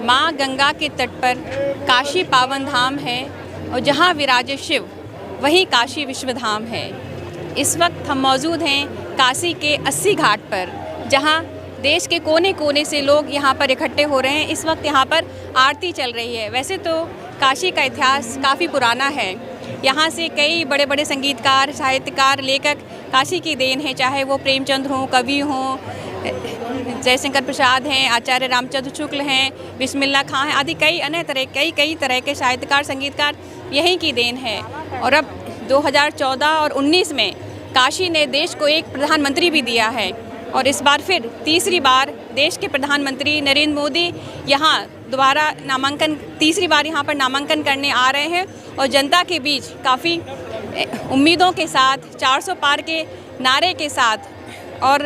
माँ गंगा के तट पर काशी पावन धाम है और जहाँ विराजे शिव वहीं काशी विश्वधाम है। इस वक्त हम मौजूद हैं काशी के 80 घाट पर, जहाँ देश के कोने कोने से लोग यहाँ पर इकट्ठे हो रहे हैं। इस वक्त यहाँ पर आरती चल रही है। वैसे तो काशी का इतिहास काफ़ी पुराना है। यहाँ से कई बड़े बड़े संगीतकार, साहित्यकार, लेखक काशी की देन है, चाहे वो प्रेमचंद हों, कवि हों, जयशंकर प्रसाद हैं, आचार्य रामचंद्र शुक्ल हैं, बिस्मिल्लाह खां हैं, आदि कई तरह के साहित्यकार, संगीतकार यहीं की देन है। और अब 2014 और 19 में काशी ने देश को एक प्रधानमंत्री भी दिया है और इस बार फिर तीसरी बार देश के प्रधानमंत्री नरेंद्र मोदी यहाँ दोबारा तीसरी बार यहाँ पर नामांकन करने आ रहे हैं और जनता के बीच काफ़ी उम्मीदों के साथ, 400 पार के नारे के साथ और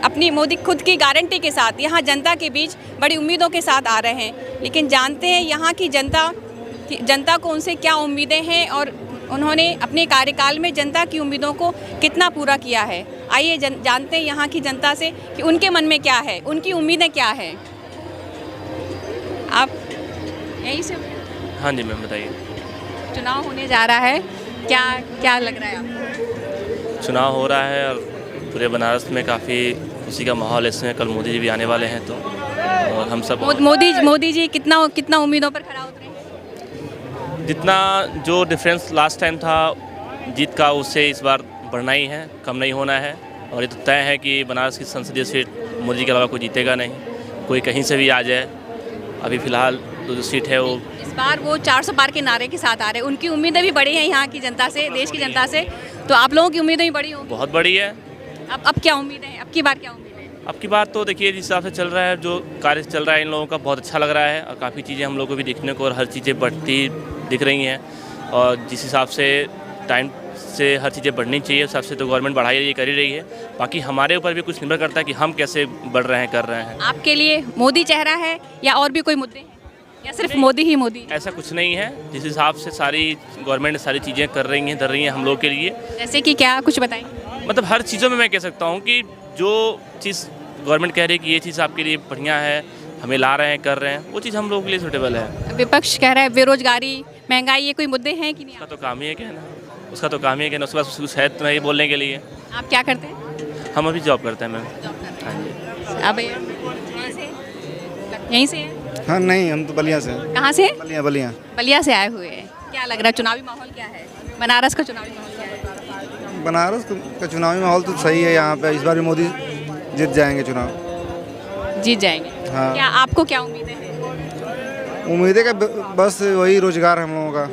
अपनी मोदी खुद की गारंटी के साथ यहाँ जनता के बीच बड़ी उम्मीदों के साथ आ रहे हैं। लेकिन जानते हैं यहाँ की जनता को उनसे क्या उम्मीदें हैं और उन्होंने अपने कार्यकाल में जनता की उम्मीदों को कितना पूरा किया है। आइए जानते हैं यहाँ की जनता से कि उनके मन में क्या है, उनकी उम्मीदें क्या है। आप यहीं से? हाँ जी मैम, बताइए। चुनाव होने जा रहा है, क्या लग रहा है आपको? चुनाव हो रहा है और पूरे बनारस में काफ़ी खुशी का माहौल है। इसमें कल मोदी जी भी आने वाले हैं, तो और हम सब मोदी जी कितना उम्मीदों पर खरा उतरे? जितना जो डिफरेंस लास्ट टाइम था जीत का, उससे इस बार बढ़ना ही है, कम नहीं होना है। और ये तो तय है कि बनारस की संसदीय सीट मोदी जी के अलावा कोई जीतेगा नहीं, कोई कहीं से भी आ जाए। अभी फ़िलहाल जो सीट है वो इस बार वो 400 पार के नारे के साथ आ रहे हैं। उनकी उम्मीदें भी बड़ी हैं यहाँ की जनता से, देश की जनता से, तो आप लोगों की उम्मीदें भी बड़ी होंगी। बहुत बड़ी है। अब क्या उम्मीद है? अब की बार क्या उम्मीद है? अब की बात तो देखिए, जिस हिसाब से चल रहा है, जो कार्य चल रहा है इन लोगों का, बहुत अच्छा लग रहा है और काफ़ी चीज़ें हम लोगों को भी देखने को और हर चीज़ें बढ़ती दिख रही हैं। और जिस हिसाब से टाइम से हर चीज़ें बढ़नी चाहिए, उस हिसाब से तो गवर्नमेंट बढ़ाई रही है, कर ही रही है। बाकी हमारे ऊपर भी कुछ निर्भर करता है कि हम कैसे बढ़ रहे हैं, कर रहे हैं। आपके लिए मोदी चेहरा है या और भी कोई मुद्दे हैं, या सिर्फ मोदी ही मोदी? ऐसा कुछ नहीं है। जिस हिसाब से सारी गवर्नमेंट सारी चीज़ें कर रही हैं हम लोग के लिए। जैसे कि क्या, कुछ बताएं। मतलब हर चीज़ों में मैं कह सकता हूँ कि जो चीज़ गवर्नमेंट कह रही है कि ये चीज़ आपके लिए बढ़िया है, हमें ला रहे हैं, कर रहे हैं, वो चीज़ हम लोगों के लिए सूटेबल है। विपक्ष कह रहा है बेरोजगारी, महंगाई, ये कोई मुद्दे हैं कि नहीं? उसका तो काम ही है कहना, उसका कुछ है तो नहीं बोलने के लिए। आप क्या करते हैं? हम अभी जॉब करते हैं मैम। हाँ जी। अब यहीं से हैं? हाँ नहीं, हम तो बलिया से हैं। कहाँ से? बलिया से आए हुए हैं। क्या लग रहा है, चुनावी माहौल क्या है? बनारस का चुनावी माहौल क्या है? बनारस का चुनावी माहौल तो सही है। यहाँ पे इस बार भी मोदी जीत जाएंगे, चुनाव जीत जाएंगे। हाँ। क्या आपको क्या उम्मीदें हैं? उम्मीदें का बस वही रोजगार, हम लोगों का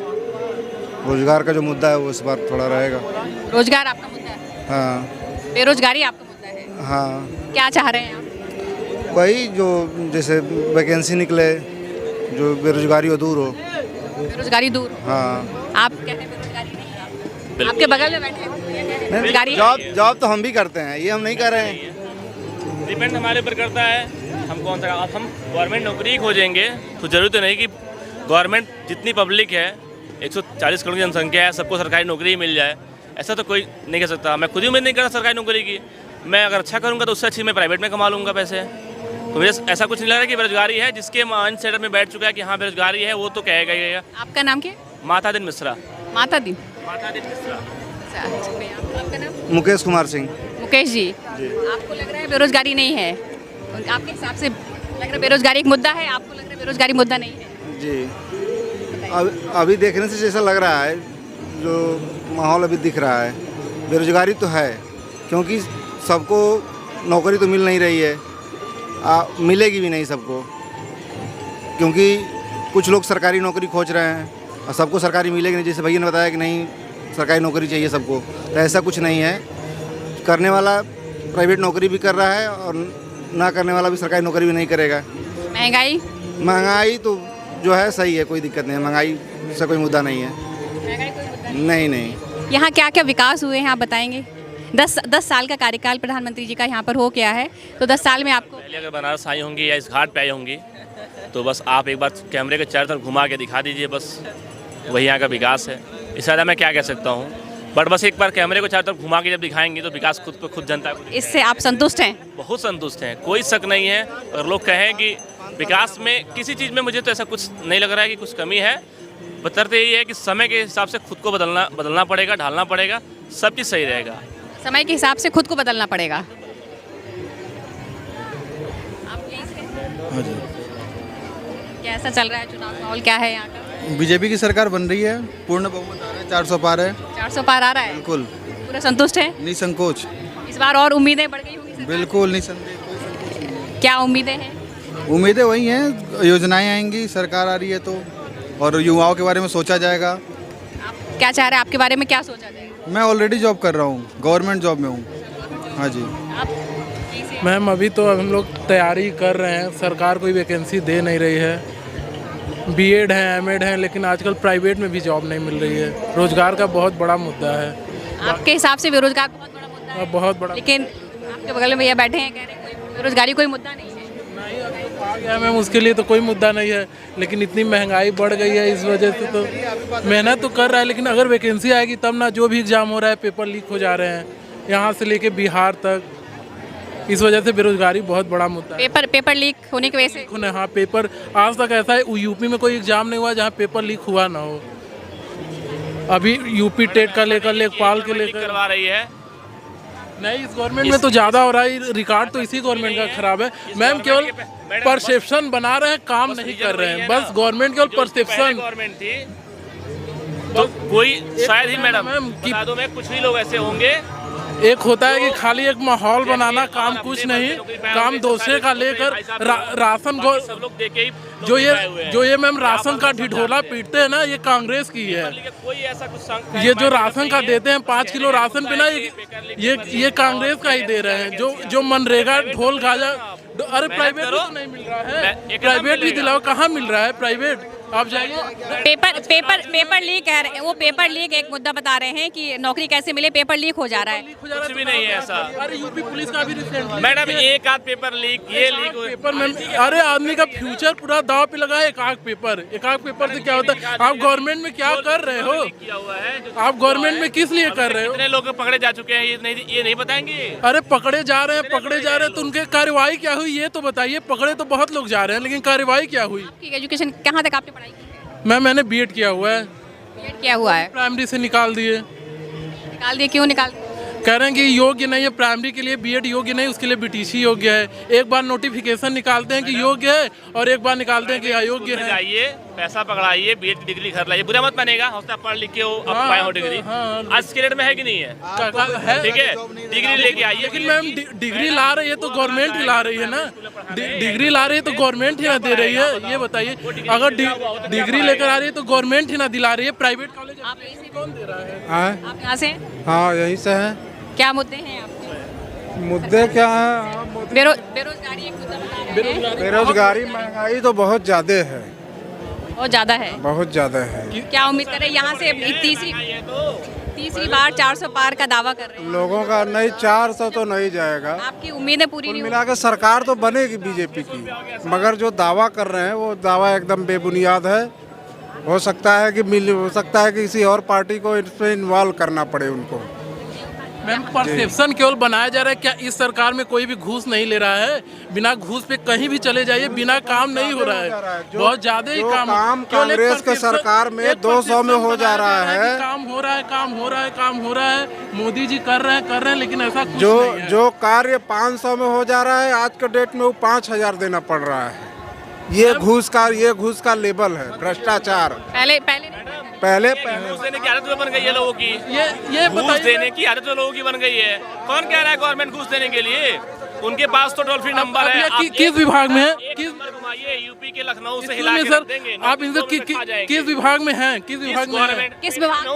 रोजगार का जो मुद्दा है वो इस बार थोड़ा रहेगा। रोजगार आपका मुद्दा है? हाँ। बेरोजगारी आपका मुद्दा है? हाँ। क्या चाह रहे हैं आप? वही जो जैसे वैकेंसी निकले, जो बेरोजगारी हो दूर हो। बेरोजगारी दूर? हाँ। आप कहते हैं बेरोजगारी नहीं है? आपके बगल में बैठे हैं बेरोजगारी? जॉब तो हम भी करते हैं, ये हम नहीं कर रहे हैं। डिपेंड हमारे ऊपर करता है, हम कौन सा। अब हम गवर्नमेंट नौकरी ही खोजेंगे तो जरूरी तो नहीं कि गवर्नमेंट, जितनी पब्लिक है 140 करोड़ की जनसंख्या है, सबको सरकारी नौकरी ही मिल जाए, ऐसा तो कोई नहीं कह सकता। मैं खुद ही उम्मीद नहीं करता सरकारी नौकरी की। मैं अगर अच्छा करूँगा तो उससे अच्छी मैं प्राइवेट में कमा लूँगा पैसे। तो मुझे ऐसा कुछ नहीं लग रहा कि बेरोजगारी है। जिसके माइंड सेटअप में बैठ चुका है कि हाँ बेरोजगारी है, वो तो कहेगा ही। आपका नाम क्या? माता दिन मिश्रा। माता दिन मिश्रा। आपका नाम? मुकेश कुमार सिंह। मुकेश जी, आपको लग रहा है बेरोजगारी नहीं है? आपके हिसाब से लग रहा है बेरोजगारी एक मुद्दा है, आपको लग रहा है बेरोजगारी मुद्दा नहीं है? जी, अभी देखने से जैसा लग रहा है, जो माहौल अभी दिख रहा है, बेरोजगारी तो है, क्योंकि सबको नौकरी तो मिल नहीं रही है, मिलेगी भी नहीं सबको, क्योंकि कुछ लोग सरकारी नौकरी खोज रहे हैं और सबको सरकारी मिलेगी नहीं। जैसे भैया ने बताया कि नहीं सरकारी नौकरी चाहिए सबको, तो ऐसा कुछ नहीं है। करने वाला प्राइवेट नौकरी भी कर रहा है और ना करने वाला भी सरकारी नौकरी भी नहीं करेगा। महंगाई तो जो है सही है, कोई दिक्कत नहीं है, महंगाई से कोई मुद्दा नहीं है। महंगाई कोई मुद्दा नहीं। यहाँ क्या क्या विकास हुए हैं आप बताएंगे? 10 साल का कार्यकाल प्रधानमंत्री जी का यहाँ पर हो गया है, तो 10 साल में आपको पहले अगर बनारस आई होंगी या इस घाट पे आई होंगी तो बस आप एक बार कैमरे के चारों तरफ घुमा के दिखा दीजिए, बस वही यहाँ का विकास है। इससे ज़्यादा मैं क्या कह सकता हूँ, बट बस एक बार कैमरे को चारों तरफ घुमा के जब दिखाएंगे तो विकास खुद जनता को। इससे आप संतुष्ट हैं? बहुत संतुष्ट हैं, कोई शक नहीं है। अगर लोग कहें कि विकास में किसी चीज़ में मुझे तो ऐसा कुछ नहीं लग रहा है कि कुछ कमी है। बतरते यही है कि समय के हिसाब से खुद को बदलना पड़ेगा, ढालना पड़ेगा, सब चीज़ सही रहेगा। समय के हिसाब से खुद को बदलना पड़ेगा। आप यहीं से? हाँ जी, कैसा चल रहा है चुनाव माहौल, क्या है यहाँ का? बीजेपी की सरकार बन रही है, पूर्ण बहुमत आ रहा है, 400 पार है। 400 पार आ रहा है, बिल्कुल पूरा संतुष्ट है? निसंकोच, इस बार और उम्मीदें बढ़ गई होंगी सरकार बिल्कुल निसंदेह, कोई संकोच नहीं है। से? क्या उम्मीदें हैं? उम्मीदें वही हैं, योजनाएं आएंगी, सरकार आ रही है तो, और युवाओं के बारे में सोचा जाएगा। आप क्या चाह रहे हैं, आपके बारे में क्या सोचा जाएगा? मैं ऑलरेडी जॉब कर रहा हूँ, गवर्नमेंट जॉब में हूँ। हाँ जी, आप यहीं से? मैम अभी तो हम लोग तैयारी कर रहे हैं, सरकार कोई वैकेंसी दे नहीं रही है। बीएड है, एमएड है, लेकिन आजकल प्राइवेट में भी जॉब नहीं मिल रही है। रोजगार का बहुत बड़ा मुद्दा है, आपके हिसाब से बेरोजगार बहुत बड़ा मुद्दा है, बहुत बड़ा। लेकिन आपके बगल में भैया बैठे हैं, कह रहे हैं कोई बेरोजगारी कोई मुद्दा नहीं है। नहीं, अब तो आ गया मैम, उसके लिए तो कोई मुद्दा नहीं है, लेकिन इतनी महंगाई बढ़ गई है, इस वजह से तो मेहनत तो कर रहा है, लेकिन अगर वैकेंसी आएगी तब ना। जो भी एग्जाम हो रहा है पेपर लीक हो जा रहे हैं, यहाँ से लेके बिहार तक, इस वजह से बेरोजगारी बहुत बड़ा मुद्दा है। पेपर लीक होने की वजह से? हाँ, पेपर आज तक ऐसा है यूपी में कोई एग्जाम नहीं हुआ जहाँ पेपर लीक हुआ ना हो। अभी यूपी टेट का लेकर, लेखपाल के लेकर करवा रही है। नहीं, इस गवर्नमेंट में तो ज़्यादा हो रहा है, रिकॉर्ड तो इसी गवर्नमेंट का खराब है मैम। केवल परसेप्शन बना रहे हैं, काम नहीं कर रहे हैं, बस गवर्नमेंट केवल परसेप्शन। गवर्नमेंट थी तो कोई शायद ही मैडम कि बता दो, मैं कुछ ही लोग ऐसे होंगे। एक होता है कि खाली एक माहौल बनाना, काम कुछ नहीं, काम दूसरे का लेकर राशन को सब लोग देके ही जो ये मैम राशन का ढिढोला पीटते हैं ना, ये कांग्रेस की है। कोई ऐसा कुछ ये जो राशन का देते हैं 5 किलो राशन पे ना, ये कांग्रेस का ही दे रहे हैं। जो मनरेगा ढोल गाजा, अरे प्राइवेट तो नहीं मिल रहा है, प्राइवेट भी दिलाओ, कहाँ मिल रहा है प्राइवेट? आप जाइए। पेपर लीक कह रहे हैं, वो पेपर लीक एक मुद्दा बता रहे हैं कि नौकरी कैसे मिले, पेपर लीक हो जा रहा है। कुछ भी नहीं है ऐसा। अरे यूपी पुलिस का भी रिसेंटली मैडम एक आध पेपर लीक, ये लीक पेपर में, अरे आदमी का फ्यूचर पूरा दाव पे लगा है। एक आध पेपर से क्या होता है? आप गवर्नमेंट में क्या कर रहे हो? किया हुआ है। आप गवर्नमेंट में किस लिए कर रहे हो? कितने लोग पकड़े जा चुके हैं, ये नहीं बताएंगे? अरे पकड़े जा रहे हैं तो उनके कार्रवाई क्या हुई ये तो बताइए। पकड़े तो बहुत लोग जा रहे हैं, लेकिन कार्रवाई क्या हुई? आपकी एजुकेशन कहाँ तक आपने पढ़ाई की? मैंने बीएड किया हुआ है। बीएड किया हुआ है? प्राइमरी से निकाल दिए। क्यों निकाल दिए? कह रहे हैं कि योग्य नहीं है, प्राइमरी के लिए बीएड योग्य नहीं, उसके लिए बीटीसी योग्य है। एक बार नोटिफिकेशन निकालते हैं कि योग्य है और एक बार निकालते हैं कि अयोग्य है। जाइए, पैसा पकड़ाइए, बीएड की डिग्री कर लाइए, बुरा मत मानेगा। हौसला पढ़ लिख के हो, अब पाए हो डिग्री। आज के डेट में है कि नहीं है? ठीक है, डिग्री लेके आइए। लेकिन मैम डिग्री ला रही है तो गवर्नमेंट ही ला रही है ना, डिग्री ला रही है तो गवर्नमेंट ही ना दे रही है, ये बताइए। अगर डिग्री लेकर आ रही है तो गवर्नमेंट ही ना दिला रही है, प्राइवेट कॉलेज आप यहीं से? कौन दे रहा है? आप यहाँ से? हाँ, यहीं से है। क्या मुद्दे हैं आपके? मुद्दे क्या है? बेरोजगारी एक मुद्दा बता रहे हैं। बेरोजगारी, महंगाई तो बहुत ज़्यादा है, बहुत ज़्यादा है। बहुत ज़्यादा है। क्या उम्मीद करें यहाँ से तीसरी बार 400 पार का दावा कर रहे हैं? लोगों का नहीं, 400 तो नहीं जाएगा। आपकी उम्मीदें पूरी कुल नहीं मिला के सरकार तो बनेगी बीजेपी की, मगर जो दावा कर रहे हैं वो दावा एकदम बेबुनियाद है। हो सकता है कि किसी और पार्टी को इसमें इन्वॉल्व करना पड़े उनको। मैम परसेप्शन केवल बनाया जा रहा है। क्या इस सरकार में कोई भी घूस नहीं ले रहा है? बिना घूस पे कहीं भी चले जाइए, बिना काम नहीं हो रहा है। बहुत ज्यादा ही काम कांग्रेस के सरकार में 200 में हो जा रहा है। काम हो रहा है। मोदी जी कर रहे हैं, लेकिन ऐसा कुछ नहीं है। जो कार्य 500 में हो जा रहा है, आज के डेट में वो 5000 देना पड़ रहा है। ये घूस का लेवल है, भ्रष्टाचार। पहले घूस देने की आदत बन गई है लोगों की। ये घूस देने की आदत लोगों की बन गई है। कौन कह रहा है गवर्नमेंट घूस देने के लिए? उनके पास तो टोल फ्री नंबर है। किस विभाग में है? किस घुमाइए, यूपी के लखनऊ से हिला के रख देंगे। आप इनसे किस विभाग में हैं? किस विभाग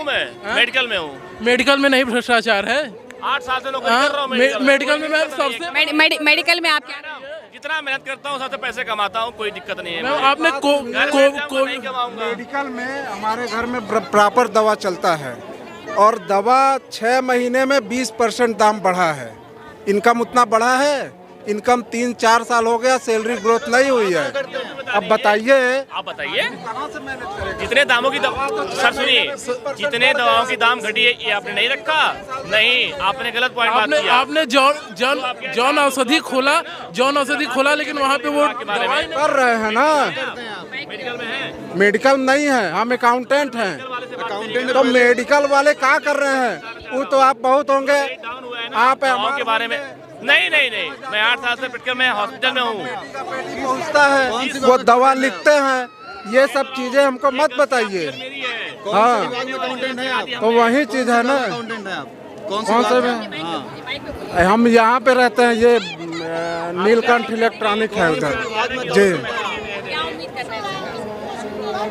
में? मेडिकल में हूँ। मेडिकल में नहीं भ्रष्टाचार है? 8 साल से नौकरी कर रहा हूँ मेडिकल में। मैं सबसे मेडिकल में आप क्या? जितना मेहनत करता हूँ सबसे पैसे कमाता हूँ, कोई दिक्कत नहीं है। आपने मेडिकल में हमारे घर में प्रॉपर दवा चलता है और दवा 6 महीने में 20% दाम बढ़ा है। इनकम उतना बढ़ा है? इनकम 3-4 साल हो गया, सैलरी ग्रोथ नहीं हुई है। अब बताइए। आप बताइए जितने दामों की सर सुनिए, जितने दवाओं की दाम घटी है ये आपने नहीं रखा। नहीं, आपने गलत पॉइंट बात किया। आपने जौन औषधि खोला लेकिन वहाँ पे वो दवाई कर रहे हैं ना, मेडिकल में है, मेडिकल नहीं है, हम अकाउंटेंट हैं। तो मेडिकल वाले क्या कर रहे हैं वो तो आप बहुत होंगे। आप दवाओं के बारे में नहीं, मैं 8 साल से मेडिकल में हॉस्पिटल में हूँ। पहुँचता है, वो दवा लिखते हैं, ये सब चीजें हमको मत बताइए। हाँ, तो वही चीज है ना। कौन से में? हम यहाँ पे रहते हैं, ये नीलकंठ इलेक्ट्रॉनिक है उधर जी।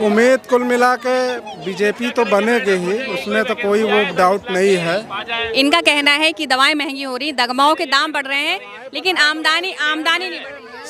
उम्मीद कुल मिला के बीजेपी तो बनेगी ही, उसमें तो कोई वो डाउट नहीं है। इनका कहना है कि दवाएं महंगी हो रही, दवाओं के दाम बढ़ रहे हैं, लेकिन आमदनी नहीं बढ़ रही।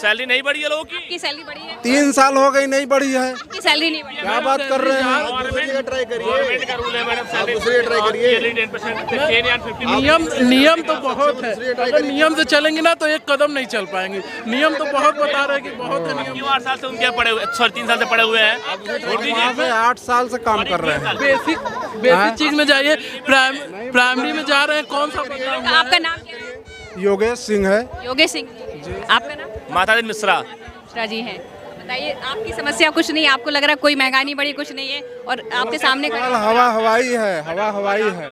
सैलरी नहीं बढ़ी है लोगों की। आपकी सैलरी बढ़ी है? 3 साल हो गई नहीं बढ़ी है। आपकी सैलरी नहीं बढ़ी है? क्या बात कर रहे हैं? गवर्नमेंट का रूल है मैडम, सैलरी ट्राई करिए। 10% 10 या 50। नियम तो बहुत है, अगर नियम से चलेंगे ना तो एक कदम नहीं चल पाएंगे। नियम तो बहुत बता रहे हैं कि बहुत है नियम। क्यों 8 साल से उनके यहाँ पड़े हुए, 3 साल से पड़े हुए हैं? छोड़ दीजिए। वहाँ पे 8 साल से काम कर रहे हैं। बेसिक चीज में जाइए, प्राइमरी में जा रहे हैं। कौन सा बदलाव हुआ है? आपका नाम क्या है? योगेश सिंह है। योगेश सिंह जी। आपका नाम? माताजी मिश्रा। मिश्रा जी हैं। बताइए, आपकी समस्या कुछ नहीं, आपको लग रहा है कोई महंगाई नहीं बढ़ी, कुछ नहीं है, और आपके सामने हवा हवाई है, हवा हवाई है।